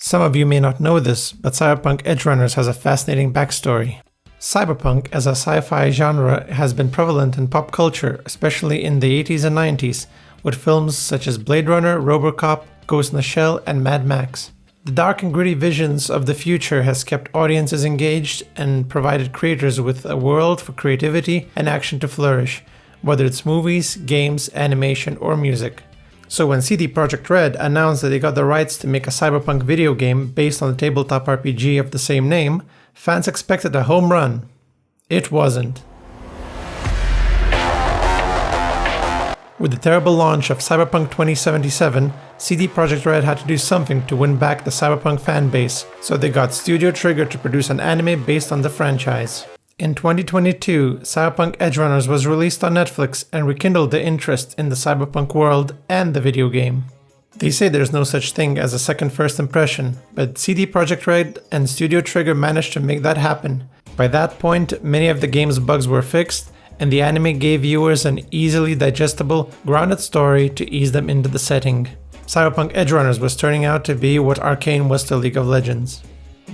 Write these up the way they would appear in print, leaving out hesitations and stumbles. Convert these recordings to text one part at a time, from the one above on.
Some of you may not know this, but Cyberpunk Edgerunners has a fascinating backstory. Cyberpunk as a sci-fi genre has been prevalent in pop culture, especially in the 80s and 90s, with films such as Blade Runner, RoboCop, Ghost in the Shell, and Mad Max. The dark and gritty visions of the future has kept audiences engaged and provided creators with a world for creativity and action to flourish, whether it's movies, games, animation, or music. So when CD Projekt Red announced that they got the rights to make a Cyberpunk video game based on the tabletop RPG of the same name, fans expected a home run. It wasn't. With the terrible launch of Cyberpunk 2077, CD Projekt Red had to do something to win back the Cyberpunk fanbase, so they got Studio Trigger to produce an anime based on the franchise. In 2022, Cyberpunk Edgerunners was released on Netflix and rekindled the interest in the cyberpunk world and the video game. They say there's no such thing as a second first impression, but CD Projekt Red and Studio Trigger managed to make that happen. By that point, many of the game's bugs were fixed, and the anime gave viewers an easily digestible, grounded story to ease them into the setting. Cyberpunk Edgerunners was turning out to be what Arcane was to League of Legends.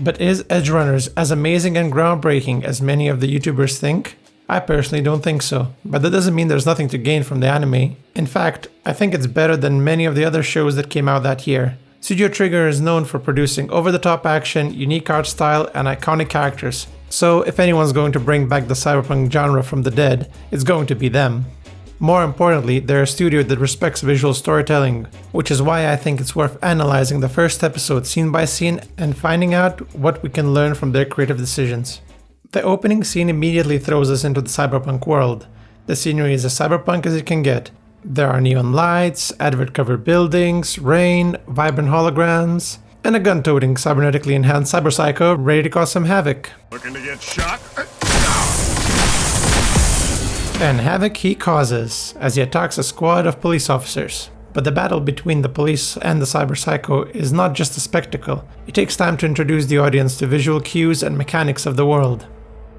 But is Edgerunners as amazing and groundbreaking as many of the YouTubers think? I personally don't think so, but that doesn't mean there's nothing to gain from the anime. In fact, I think it's better than many of the other shows that came out that year. Studio Trigger is known for producing over-the-top action, unique art style, and iconic characters. So if anyone's going to bring back the cyberpunk genre from the dead, it's going to be them. More importantly, they're a studio that respects visual storytelling, which is why I think it's worth analyzing the first episode scene by scene and finding out what we can learn from their creative decisions. The opening scene immediately throws us into the cyberpunk world. The scenery is as cyberpunk as it can get. There are neon lights, advert-covered buildings, rain, vibrant holograms, and a gun-toting, cybernetically enhanced cyberpsycho ready to cause some havoc. Looking to get shot? And havoc he causes, as he attacks a squad of police officers. But the battle between the police and the cyberpsycho is not just a spectacle. It takes time to introduce the audience to visual cues and mechanics of the world.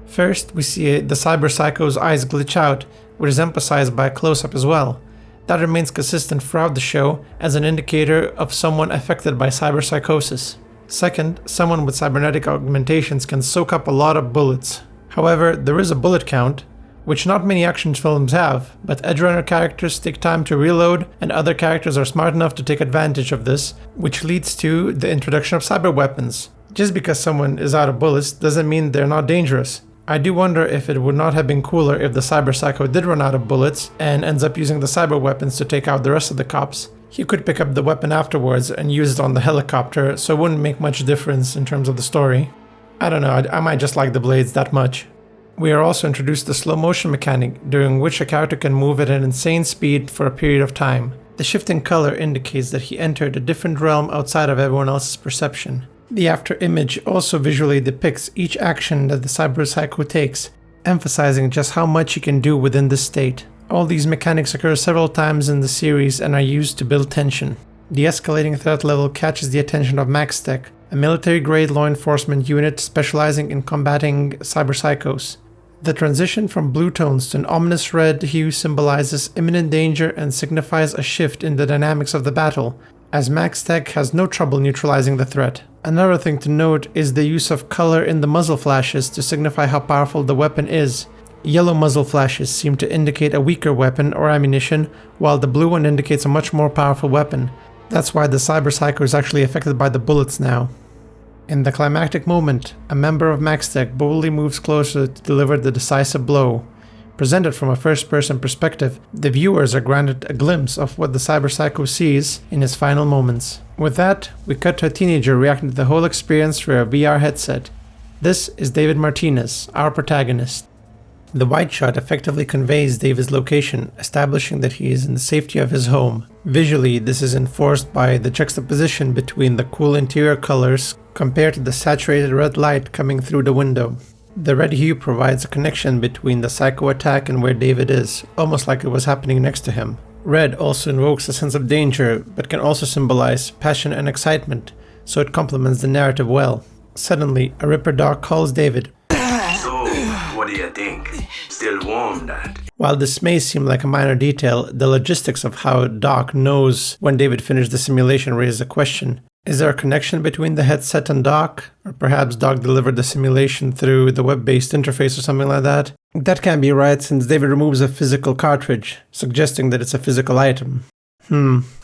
First, we see the cyberpsycho's eyes glitch out, which is emphasized by a close-up as well. That remains consistent throughout the show as an indicator of someone affected by cyberpsychosis. Second, someone with cybernetic augmentations can soak up a lot of bullets. However, there is a bullet count, which not many action films have, but Edgerunner characters take time to reload and other characters are smart enough to take advantage of this, which leads to the introduction of cyber weapons. Just because someone is out of bullets doesn't mean they're not dangerous. I do wonder if it would not have been cooler if the cyber psycho did run out of bullets and ends up using the cyber weapons to take out the rest of the cops. He could pick up the weapon afterwards and use it on the helicopter, so it wouldn't make much difference in terms of the story. I don't know, I might just like the blades that much. We are also introduced to the slow motion mechanic, during which a character can move at an insane speed for a period of time. The shifting color indicates that he entered a different realm outside of everyone else's perception. The after image also visually depicts each action that the cyber psycho takes, emphasizing just how much he can do within this state. All these mechanics occur several times in the series and are used to build tension. The escalating threat level catches the attention of MaxTech, a military-grade law enforcement unit specializing in combating cyber psychos. The transition from blue tones to an ominous red hue symbolizes imminent danger and signifies a shift in the dynamics of the battle, as MaxTech has no trouble neutralizing the threat. Another thing to note is the use of color in the muzzle flashes to signify how powerful the weapon is. Yellow muzzle flashes seem to indicate a weaker weapon or ammunition, while the blue one indicates a much more powerful weapon. That's why the cyber psycho is actually affected by the bullets now. In the climactic moment, a member of MaxTech boldly moves closer to deliver the decisive blow. Presented from a first-person perspective, the viewers are granted a glimpse of what the cyber psycho sees in his final moments. With that, we cut to a teenager reacting to the whole experience through a VR headset. This is David Martinez, our protagonist. The wide shot effectively conveys David's location, establishing that he is in the safety of his home. Visually, this is enforced by the juxtaposition between the cool interior colors compared to the saturated red light coming through the window. The red hue provides a connection between the psycho attack and where David is, almost like it was happening next to him. Red also invokes a sense of danger, but can also symbolize passion and excitement, so it complements the narrative well. Suddenly, a Ripper Doc calls David. So, what do you think? Still warm, that? While this may seem like a minor detail, the logistics of how Doc knows when David finished the simulation raises a question. Is there a connection between the headset and Doc? Or perhaps Doc delivered the simulation through the web-based interface or something like that? That can't be right since David removes a physical cartridge, suggesting that it's a physical item.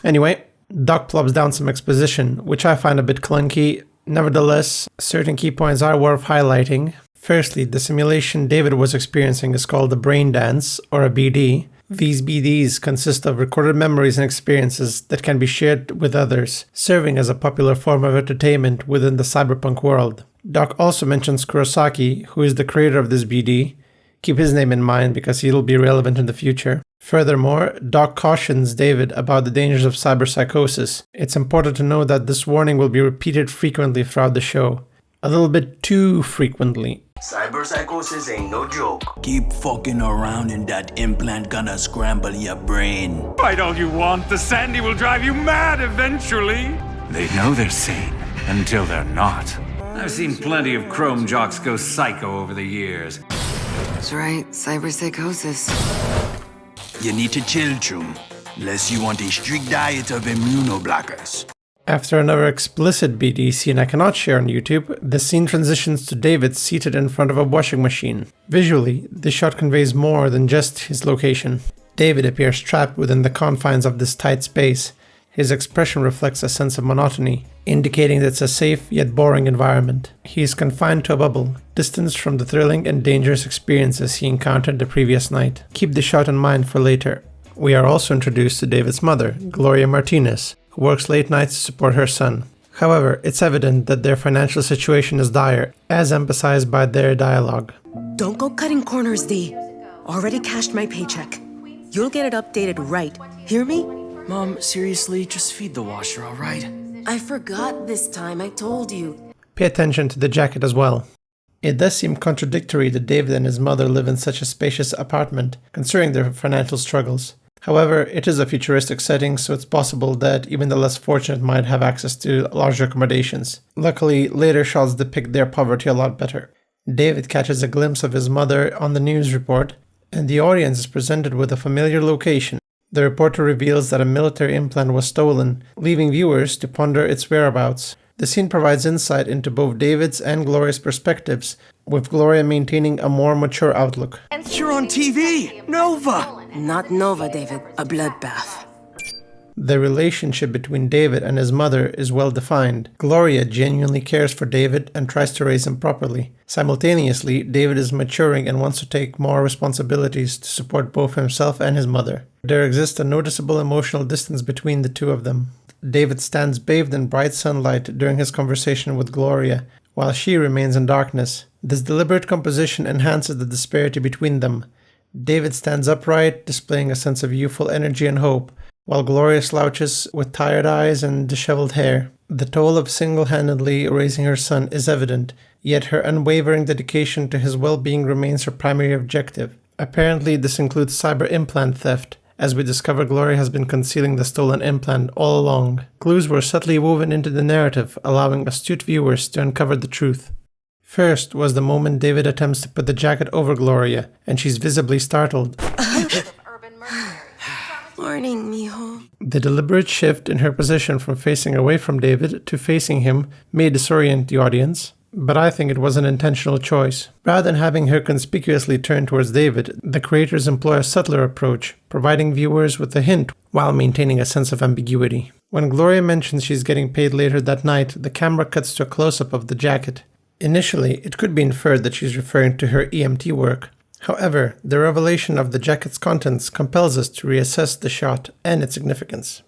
Anyway, Doc plops down some exposition, which I find a bit clunky. Nevertheless, certain key points are worth highlighting. Firstly, the simulation David was experiencing is called the brain dance, or a BD. These BDs consist of recorded memories and experiences that can be shared with others, serving as a popular form of entertainment within the cyberpunk world. Doc also mentions Kurosaki, who is the creator of this BD. Keep his name in mind because he'll be relevant in the future. Furthermore, Doc cautions David about the dangers of cyberpsychosis. It's important to know that this warning will be repeated frequently throughout the show. A little bit too frequently. Cyberpsychosis ain't no joke. Keep fucking around and that implant gonna scramble your brain. Fight all you want, the Sandy will drive you mad eventually. They know they're sane until they're not. I've seen plenty of chrome jocks go psycho over the years. That's right, cyberpsychosis. You need to chill, Chum, unless you want a strict diet of immunoblockers. After another explicit BD scene I cannot share on YouTube, the scene transitions to David seated in front of a washing machine. Visually, this shot conveys more than just his location. David appears trapped within the confines of this tight space. His expression reflects a sense of monotony, indicating that it's a safe yet boring environment. He is confined to a bubble, distanced from the thrilling and dangerous experiences he encountered the previous night. Keep the shot in mind for later. We are also introduced to David's mother, Gloria Martinez, who works late nights to support her son. However, it's evident that their financial situation is dire, as emphasized by their dialogue. Don't go cutting corners, Dee. Already cashed my paycheck. You'll get it updated right. Hear me? Mom, seriously, just feed the washer, all right? I forgot this time, I told you. Pay attention to the jacket as well. It does seem contradictory that David and his mother live in such a spacious apartment, considering their financial struggles. However, it is a futuristic setting, so it's possible that even the less fortunate might have access to larger accommodations. Luckily, later shots depict their poverty a lot better. David catches a glimpse of his mother on the news report, and the audience is presented with a familiar location. The reporter reveals that a military implant was stolen, leaving viewers to ponder its whereabouts. The scene provides insight into both David's and Gloria's perspectives, with Gloria maintaining a more mature outlook. You're on TV! Nova! Not Nova, David. A bloodbath. The relationship between David and his mother is well defined. Gloria genuinely cares for David and tries to raise him properly. Simultaneously, David is maturing and wants to take more responsibilities to support both himself and his mother. There exists a noticeable emotional distance between the two of them. David stands bathed in bright sunlight during his conversation with Gloria, while she remains in darkness. This deliberate composition enhances the disparity between them. David stands upright, displaying a sense of youthful energy and hope, while Gloria slouches with tired eyes and disheveled hair. The toll of single-handedly raising her son is evident, yet her unwavering dedication to his well-being remains her primary objective. Apparently, this includes cyber implant theft, as we discover Gloria has been concealing the stolen implant all along. Clues were subtly woven into the narrative, allowing astute viewers to uncover the truth. First was the moment David attempts to put the jacket over Gloria, and she's visibly startled. Morning, mijo. The deliberate shift in her position from facing away from David to facing him may disorient the audience, but I think it was an intentional choice. Rather than having her conspicuously turn towards David, the creators employ a subtler approach, providing viewers with a hint while maintaining a sense of ambiguity. When Gloria mentions she's getting paid later that night, the camera cuts to a close-up of the jacket. Initially, it could be inferred that she's referring to her EMT work. However, the revelation of the jacket's contents compels us to reassess the shot and its significance.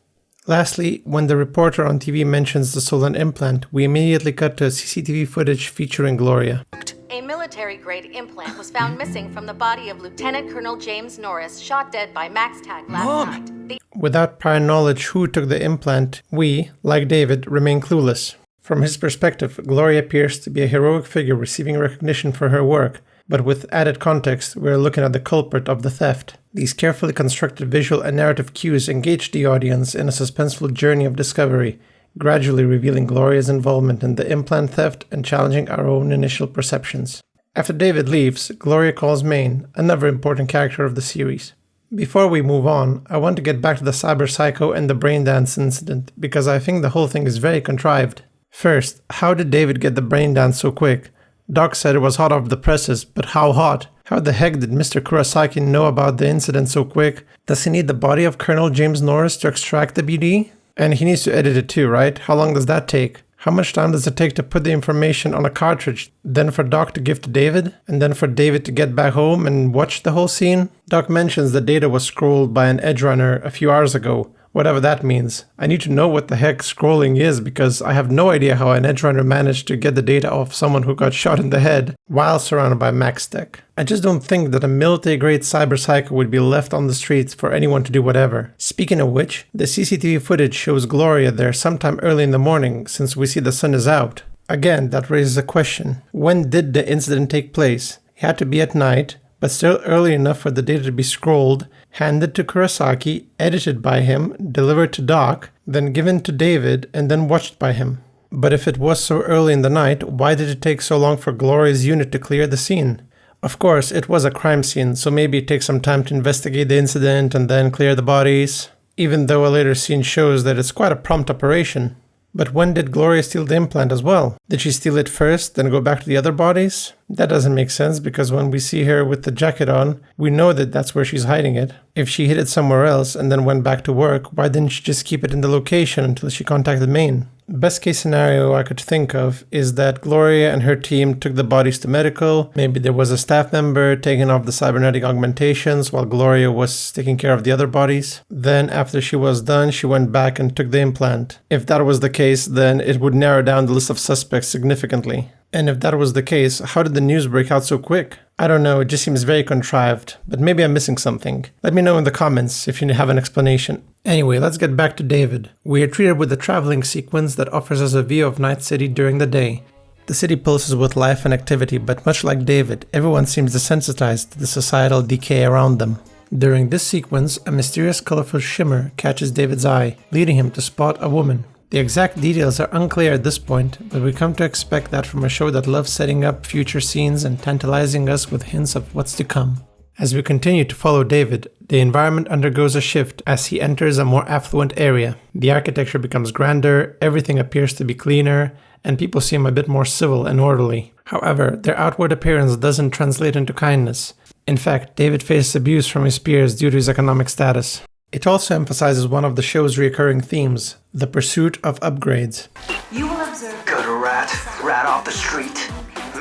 Lastly, when the reporter on TV mentions the stolen implant, we immediately cut to CCTV footage featuring Gloria. A military-grade implant was found missing from the body of Lieutenant Colonel James Norris, shot dead by MaxTag last night. Without prior knowledge who took the implant, we, like David, remain clueless. From his perspective, Gloria appears to be a heroic figure receiving recognition for her work, but with added context, we're looking at the culprit of the theft. These carefully constructed visual and narrative cues engage the audience in a suspenseful journey of discovery, gradually revealing Gloria's involvement in the implant theft and challenging our own initial perceptions. After David leaves, Gloria calls Maine, another important character of the series. Before we move on, I want to get back to the cyber psycho and the brain dance incident, because I think the whole thing is very contrived. First, how did David get the brain dance so quick? Doc said it was hot off the presses, but how hot? How the heck did Mr. Kurosaki know about the incident so quick? Does he need the body of Colonel James Norris to extract the BD? And he needs to edit it too, right? How long does that take? How much time does it take to put the information on a cartridge, then for Doc to give to David, and then for David to get back home and watch the whole scene? Doc mentions the data was scrolled by an Edgerunner a few hours ago, whatever that means. I need to know what the heck scrolling is, because I have no idea how an Edgerunner managed to get the data off someone who got shot in the head while surrounded by max tech. I just don't think that a military-grade cyber psycho would be left on the streets for anyone to do whatever. Speaking of which, the CCTV footage shows Gloria there sometime early in the morning, since we see the sun is out. Again, that raises a question. When did the incident take place? It had to be at night, but still early enough for the data to be scrolled, handed to Kurosaki, edited by him, delivered to Doc, then given to David, and then watched by him. But if it was so early in the night, why did it take so long for Gloria's unit to clear the scene? Of course, it was a crime scene, so maybe it takes some time to investigate the incident and then clear the bodies, even though a later scene shows that it's quite a prompt operation. But when did Gloria steal the implant as well? Did she steal it first, then go back to the other bodies? That doesn't make sense, because when we see her with the jacket on, we know that that's where she's hiding it. If she hid it somewhere else and then went back to work, why didn't she just keep it in the location until she contacted Maine? Best case scenario I could think of is that Gloria and her team took the bodies to medical. Maybe there was a staff member taking off the cybernetic augmentations while Gloria was taking care of the other bodies. Then after she was done, she went back and took the implant. If that was the case, then it would narrow down the list of suspects significantly. And if that was the case, how did the news break out so quick? I don't know, it just seems very contrived, but maybe I'm missing something. Let me know in the comments if you have an explanation. Anyway, let's get back to David. We are treated with a traveling sequence that offers us a view of Night City during the day. The city pulses with life and activity, but much like David, everyone seems desensitized to the societal decay around them. During this sequence, a mysterious colorful shimmer catches David's eye, leading him to spot a woman. The exact details are unclear at this point, but we come to expect that from a show that loves setting up future scenes and tantalizing us with hints of what's to come. As we continue to follow David, the environment undergoes a shift as he enters a more affluent area. The architecture becomes grander, everything appears to be cleaner, and people seem a bit more civil and orderly. However, their outward appearance doesn't translate into kindness. In fact, David faces abuse from his peers due to his economic status. It also emphasizes one of the show's recurring themes, the pursuit of upgrades. You will observe. Go to rat off the street.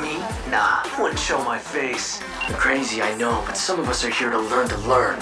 Me? Nah, wouldn't show my face. You're crazy, I know, but some of us are here to learn.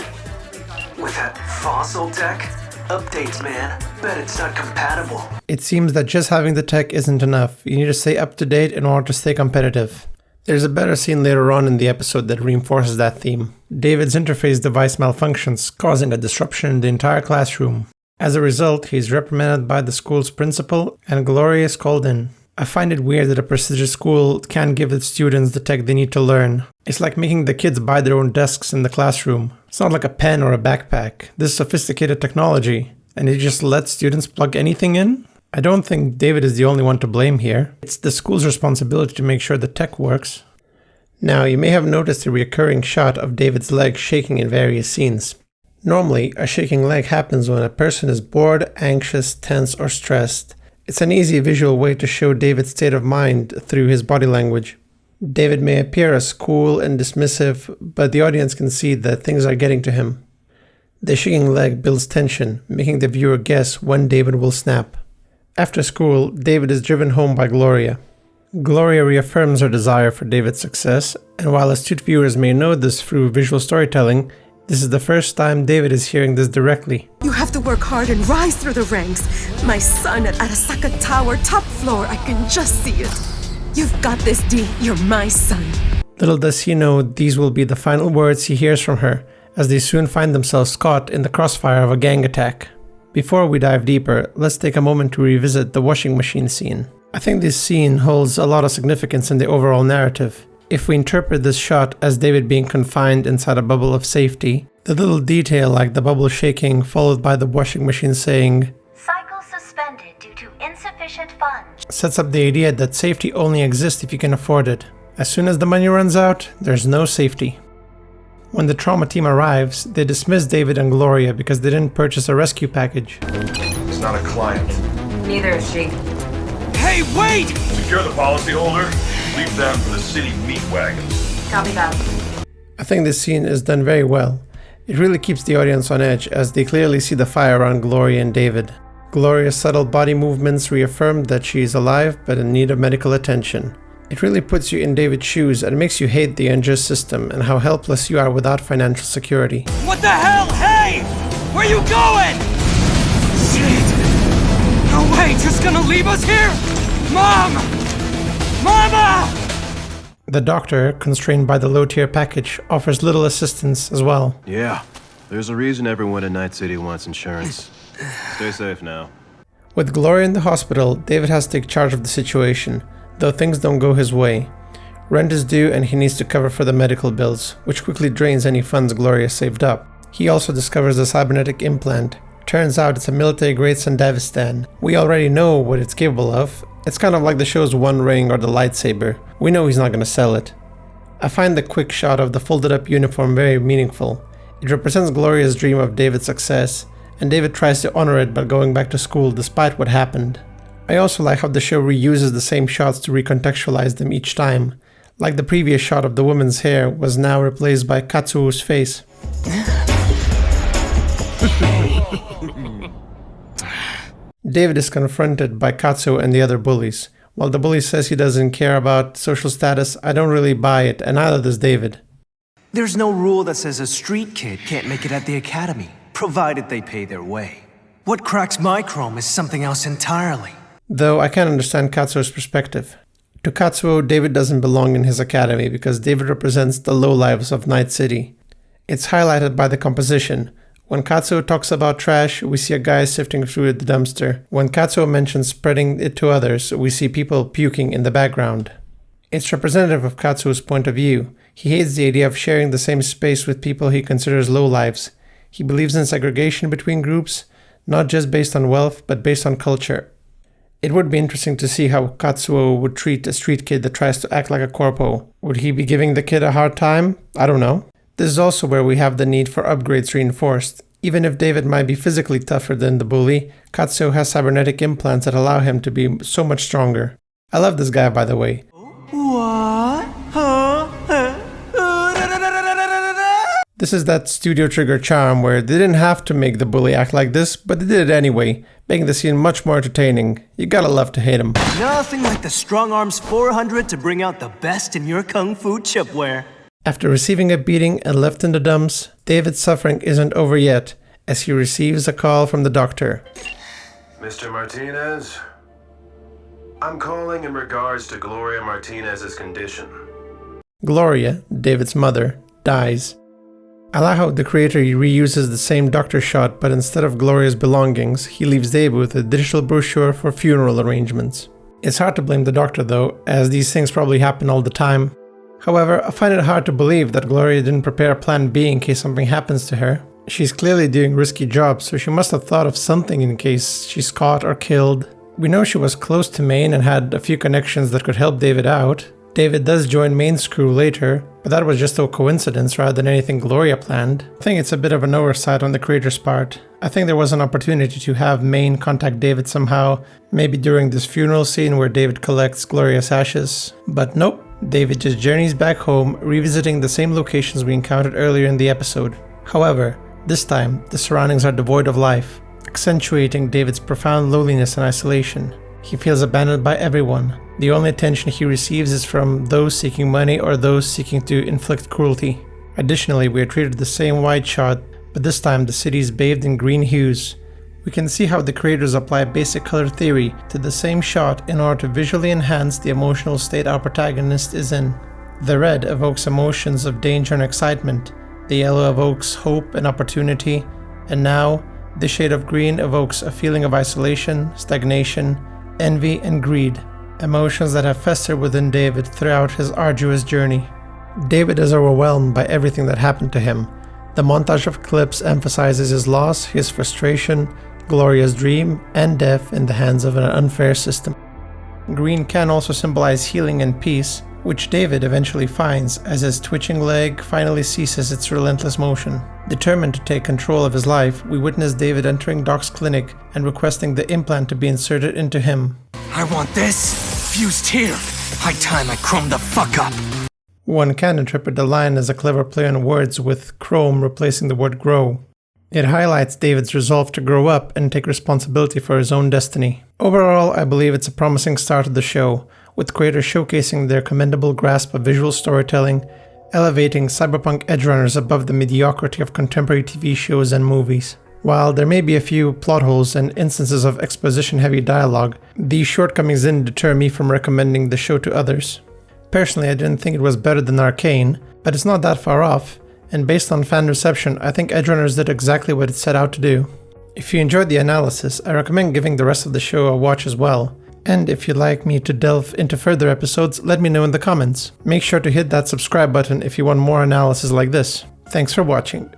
With that fossil tech? Updates, man. Bet it's not compatible. It seems that just having the tech isn't enough. You need to stay up to date in order to stay competitive. There's a better scene later on in the episode that reinforces that theme. David's interface device malfunctions, causing a disruption in the entire classroom. As a result, he is reprimanded by the school's principal, and Gloria is called in. I find it weird that a prestigious school can't give its students the tech they need to learn. It's like making the kids buy their own desks in the classroom. It's not like a pen or a backpack. This is sophisticated technology, and they just let students plug anything in? I don't think David is the only one to blame here. It's the school's responsibility to make sure the tech works. Now, you may have noticed a recurring shot of David's leg shaking in various scenes. Normally, a shaking leg happens when a person is bored, anxious, tense, or stressed. It's an easy visual way to show David's state of mind through his body language. David may appear as cool and dismissive, but the audience can see that things are getting to him. The shaking leg builds tension, making the viewer guess when David will snap. After school, David is driven home by Gloria. Gloria reaffirms her desire for David's success, and while astute viewers may know this through visual storytelling, this is the first time David is hearing this directly. You have to work hard and rise through the ranks. My son at Arasaka Tower, top floor, I can just see it. You've got this, D. You're my son. Little does he know these will be the final words he hears from her, as they soon find themselves caught in the crossfire of a gang attack. Before we dive deeper, let's take a moment to revisit the washing machine scene. I think this scene holds a lot of significance in the overall narrative. If we interpret this shot as David being confined inside a bubble of safety, the little detail like the bubble shaking followed by the washing machine saying, "Cycle suspended due to insufficient funds," sets up the idea that safety only exists if you can afford it. As soon as the money runs out, there's no safety. When the trauma team arrives, they dismiss David and Gloria because they didn't purchase a rescue package. It's not a client. Neither is she. Hey, wait! Secure the policyholder. Leave them for the city meat wagon. Copy that. I think this scene is done very well. It really keeps the audience on edge as they clearly see the fire around Gloria and David. Gloria's subtle body movements reaffirm that she is alive but in need of medical attention. It really puts you in David's shoes and makes you hate the unjust system and how helpless you are without financial security. What the hell? Hey! Where you going? Shit! No way! Just gonna leave us here? Mom! Mama! The doctor, constrained by the low-tier package, offers little assistance as well. Yeah, there's a reason everyone in Night City wants insurance. Stay safe now. With Gloria in the hospital, David has to take charge of the situation, though things don't go his way. Rent is due and he needs to cover for the medical bills, which quickly drains any funds Gloria saved up. He also discovers the cybernetic implant. Turns out it's a military-grade Sandavistan. We already know what it's capable of. It's kind of like the show's One Ring or the lightsaber. We know he's not going to sell it. I find the quick shot of the folded-up uniform very meaningful. It represents Gloria's dream of David's success, and David tries to honor it by going back to school despite what happened. I also like how the show reuses the same shots to recontextualize them each time. Like the previous shot of the woman's hair was now replaced by Katsuo's face. David is confronted by Katsuo and the other bullies. While the bully says he doesn't care about social status, I don't really buy it, and neither does David. There's no rule that says a street kid can't make it at the academy, provided they pay their way. What cracks my chrome is something else entirely. Though I can understand Katsuo's perspective. To Katsuo, David doesn't belong in his academy because David represents the lowlives of Night City. It's highlighted by the composition. When Katsuo talks about trash, we see a guy sifting through the dumpster. When Katsuo mentions spreading it to others, we see people puking in the background. It's representative of Katsuo's point of view. He hates the idea of sharing the same space with people he considers lowlives. He believes in segregation between groups, not just based on wealth, but based on culture. It would be interesting to see how Katsuo would treat a street kid that tries to act like a corpo. Would he be giving the kid a hard time? I don't know. This is also where we have the need for upgrades reinforced. Even if David might be physically tougher than the bully, Katsuo has cybernetic implants that allow him to be so much stronger. I love this guy, by the way. What? Huh? This is that Studio Trigger charm where they didn't have to make the bully act like this, but they did it anyway, making the scene much more entertaining. You gotta love to hate him. Nothing like the Strong Arms 400 to bring out the best in your kung fu chipware. After receiving a beating and left in the dumps, David's suffering isn't over yet, as he receives a call from the doctor. Mr. Martinez? I'm calling in regards to Gloria Martinez's condition. Gloria, David's mother, dies. I like how the creator reuses the same doctor shot, but instead of Gloria's belongings, he leaves David with a digital brochure for funeral arrangements. It's hard to blame the doctor though, as these things probably happen all the time. However, I find it hard to believe that Gloria didn't prepare a plan B in case something happens to her. She's clearly doing risky jobs, so she must have thought of something in case she's caught or killed. We know she was close to Maine and had a few connections that could help David out. David does join Maine's crew later, but that was just a coincidence rather than anything Gloria planned. I think it's a bit of an oversight on the creator's part. I think there was an opportunity to have Maine contact David somehow, maybe during this funeral scene where David collects Gloria's ashes. But nope, David just journeys back home, revisiting the same locations we encountered earlier in the episode. However, this time, the surroundings are devoid of life, accentuating David's profound loneliness and isolation. He feels abandoned by everyone. The only attention he receives is from those seeking money or those seeking to inflict cruelty. Additionally, we are treated the same wide shot, but this time the city is bathed in green hues. We can see how the creators apply basic color theory to the same shot in order to visually enhance the emotional state our protagonist is in. The red evokes emotions of danger and excitement, the yellow evokes hope and opportunity, and now, the shade of green evokes a feeling of isolation, stagnation, envy, and greed, emotions that have festered within David throughout his arduous journey. David is overwhelmed by everything that happened to him. The montage of clips emphasizes his loss, his frustration, Gloria's dream, and death in the hands of an unfair system. Green can also symbolize healing and peace, which David eventually finds as his twitching leg finally ceases its relentless motion. Determined to take control of his life, we witness David entering Doc's clinic and requesting the implant to be inserted into him. I want this fused here. High time I chrome the fuck up. One can interpret the line as a clever play on words, with chrome replacing the word grow. It highlights David's resolve to grow up and take responsibility for his own destiny. Overall, I believe it's a promising start of the show, with creators showcasing their commendable grasp of visual storytelling, elevating Cyberpunk Edgerunners above the mediocrity of contemporary TV shows and movies. While there may be a few plot holes and instances of exposition-heavy dialogue, these shortcomings didn't deter me from recommending the show to others. Personally, I didn't think it was better than Arcane, but it's not that far off, and based on fan reception, I think Edgerunners did exactly what it set out to do. If you enjoyed the analysis, I recommend giving the rest of the show a watch as well. And if you'd like me to delve into further episodes, let me know in the comments. Make sure to hit that subscribe button if you want more analysis like this. Thanks for watching.